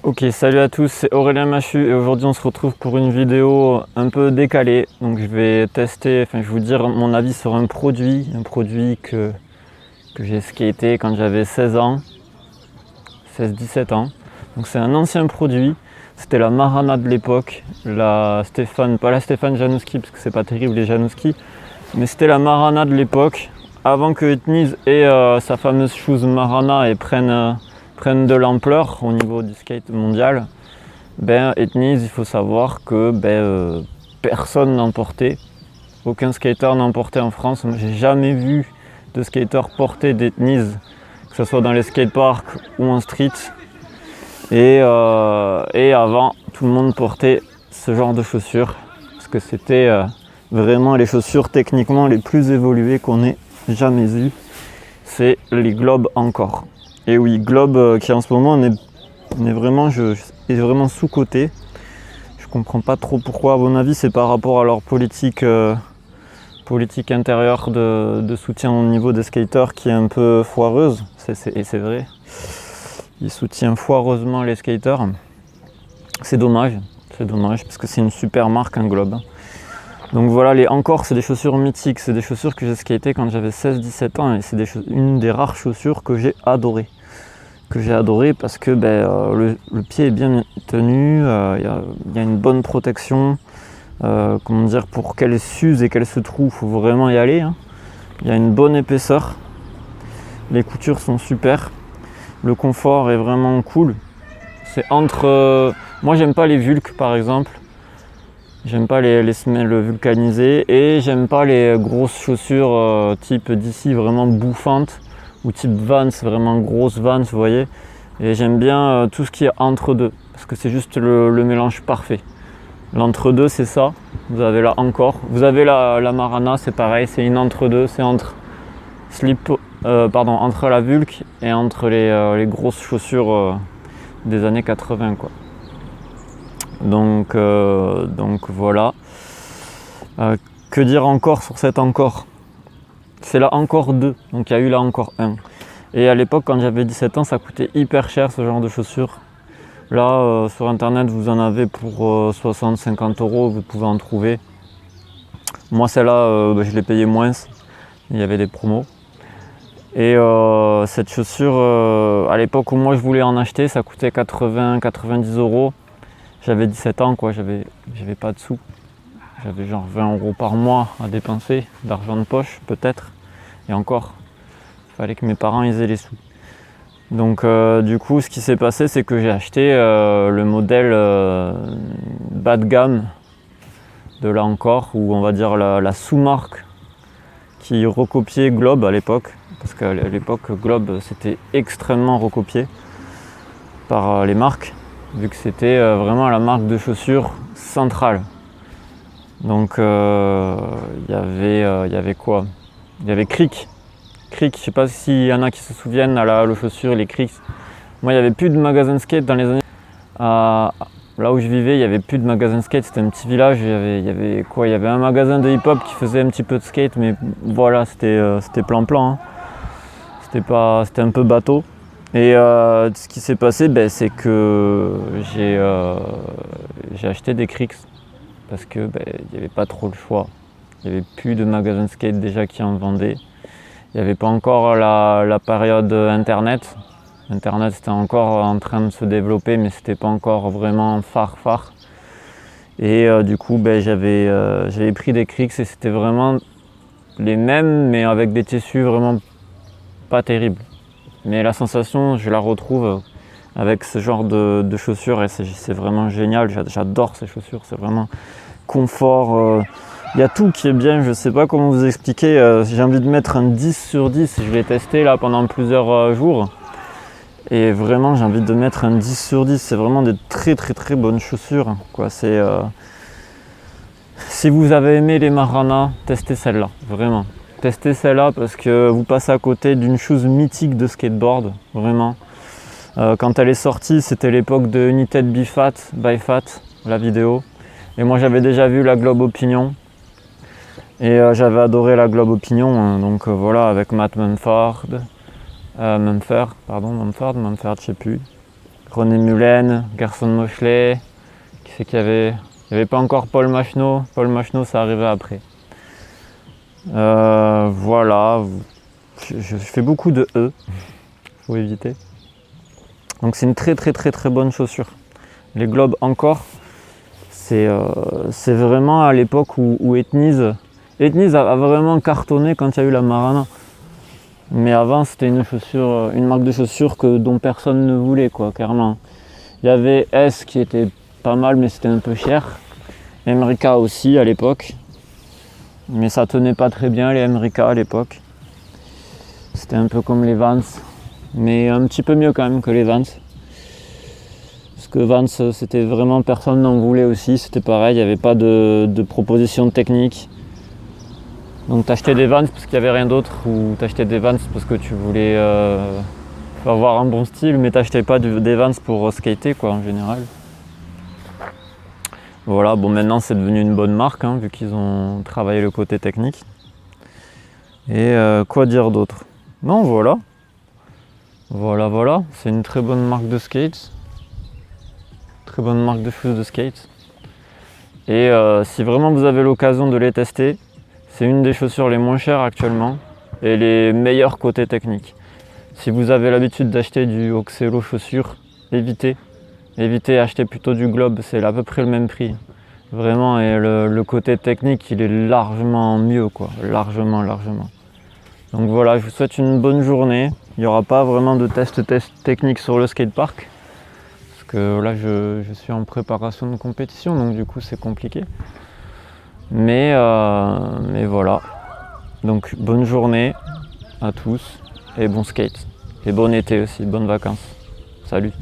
Ok, salut à tous, c'est Aurélien Machu et aujourd'hui on se retrouve pour une vidéo un peu décalée. Donc je vais tester, je vais vous dire mon avis sur un produit que j'ai skaté quand j'avais 16 ans, 16-17 ans. Donc c'est un ancien produit, c'était la Marana de l'époque, pas la Stéphane Janowski parce que c'est pas terrible les Janowski, mais c'était la Marana de l'époque, avant que Etnies ait sa fameuse shoes Marana et prennent de l'ampleur au niveau du skate mondial. Etnies, il faut savoir que personne n'en portait, aucun skater n'en portait en France. Moi, j'ai jamais vu de skater porter d'Etnies, que ce soit dans les skateparks ou en street. Et avant, tout le monde portait ce genre de chaussures, parce que c'était vraiment les chaussures techniquement les plus évoluées qu'on ait jamais eues. C'est les Globe encore. Et oui, Globe qui en ce moment est vraiment sous-coté. Je comprends pas trop pourquoi. À mon avis, c'est par rapport à leur politique intérieure de soutien au niveau des skaters qui est un peu foireuse. Et c'est vrai. Ils soutiennent foireusement les skaters. C'est dommage parce que c'est une super marque, un Globe. Donc voilà, les Encore, c'est des chaussures mythiques. C'est des chaussures que j'ai skatées quand j'avais 16-17 ans et c'est une des rares chaussures que j'ai adorées. Parce que le pied est bien tenu, il y a une bonne protection, pour qu'elle s'use et qu'elle se trouve, il faut vraiment y aller. Il y a une bonne épaisseur, les coutures sont super, le confort est vraiment cool. C'est moi j'aime pas les vulques par exemple, j'aime pas les semelles vulcanisées et j'aime pas les grosses chaussures type d'ici vraiment bouffantes. Ou type Vans, vraiment grosse Vans, vous voyez. Et j'aime bien tout ce qui est entre deux, parce que c'est juste le mélange parfait. L'entre-deux, c'est ça. Vous avez là Encore. Vous avez la Marana, c'est pareil, c'est une entre-deux, c'est entre la Vulk et entre les grosses chaussures des années 80, quoi. Donc voilà. Que dire encore sur cette Encore ? C'est la Encore 2, donc il y a eu la Encore 1. Et à l'époque, quand j'avais 17 ans, ça coûtait hyper cher ce genre de chaussures. Là, sur internet, vous en avez pour 60-50 €, vous pouvez en trouver. Moi, celle-là, je l'ai payée moins, il y avait des promos. Et cette chaussure, à l'époque où moi je voulais en acheter, ça coûtait 80-90 €. J'avais 17 ans, quoi, j'avais pas de sous. J'avais genre 20 € par mois à dépenser, d'argent de poche peut-être. Et encore, il fallait que mes parents ils aient les sous. Donc du coup, ce qui s'est passé, c'est que j'ai acheté le modèle bas de gamme de là Encore, ou on va dire la sous-marque qui recopiait Globe à l'époque. Parce qu'à l'époque, Globe c'était extrêmement recopié par les marques, vu que c'était vraiment la marque de chaussures centrale. Donc il y avait quoi ? Il y avait Creek, je sais pas s'il y en a qui se souviennent, le chaussure, les Creeks. Moi, il n'y avait plus de magasins skate dans les années. Là où je vivais, il n'y avait plus de magasins skate, c'était un petit village. Il y avait un magasin de hip-hop qui faisait un petit peu de skate, mais voilà, c'était plan-plan. C'était un peu bateau. Et ce qui s'est passé, c'est que j'ai acheté des Creeks parce que il n'y avait pas trop le choix. Il n'y avait plus de magasins skate déjà qui en vendaient. Il n'y avait pas encore la période Internet. Internet c'était encore en train de se développer, mais c'était pas encore vraiment phare. Et du coup, j'avais pris des Creeks et c'était vraiment les mêmes, mais avec des tissus vraiment pas terribles. Mais la sensation, je la retrouve avec ce genre de chaussures et c'est vraiment génial. J'adore ces chaussures, c'est vraiment confort. Il y a tout qui est bien, je sais pas comment vous expliquer. J'ai envie de mettre un 10 sur 10. Je l'ai testé là pendant plusieurs jours. Et vraiment, j'ai envie de mettre un 10 sur 10. C'est vraiment des très très très bonnes chaussures, quoi. Si vous avez aimé les Marana, testez celle-là, vraiment. Testez celle-là parce que vous passez à côté d'une chose mythique de skateboard, vraiment. Quand elle est sortie, c'était l'époque de United by Fat, la vidéo. Et moi, j'avais déjà vu la Globe Opinion. Et j'avais adoré la Globe Opinion, donc voilà, avec Matt Mumford, je sais plus. René Mullen, Gerson Moschley, qui c'est qu'il y avait? Il n'y avait pas encore Paul Machenaud. Paul Machenaud, ça arrivait après. Voilà, je fais beaucoup de E, faut éviter. Donc c'est une très bonne chaussure. Les globes encore, c'est vraiment à l'époque où Etnies a vraiment cartonné quand il y a eu la Marana. Mais avant c'était une marque de chaussures dont personne ne voulait, quoi, clairement. Il y avait S qui était pas mal, mais c'était un peu cher. Emrica aussi à l'époque. Mais ça tenait pas très bien les Emrica à l'époque. C'était un peu comme les Vans. Mais un petit peu mieux quand même que les Vans. Parce que Vans, c'était vraiment, personne n'en voulait aussi. C'était pareil, il n'y avait pas de proposition technique. Donc t'achetais des Vans parce qu'il n'y avait rien d'autre, ou t'achetais des Vans parce que tu voulais avoir un bon style, mais t'achetais pas des Vans pour skater, quoi, en général. Voilà, bon, maintenant c'est devenu une bonne marque, hein, vu qu'ils ont travaillé le côté technique. Et quoi dire d'autre? Non, voilà. Voilà, c'est une très bonne marque de skate. Très bonne marque de shoes de skate. Et si vraiment vous avez l'occasion de les tester, c'est une des chaussures les moins chères actuellement et les meilleurs côtés techniques. Si vous avez l'habitude d'acheter du Oxelo chaussures, évitez, achetez plutôt du Globe, c'est à peu près le même prix. Vraiment, et le côté technique, il est largement mieux, quoi, largement. Donc voilà, je vous souhaite une bonne journée. Il n'y aura pas vraiment de test technique sur le skatepark, parce que là je suis en préparation de compétition, donc du coup c'est compliqué. Mais voilà. Donc bonne journée à tous et bon skate. Et bon été aussi, bonnes vacances. Salut.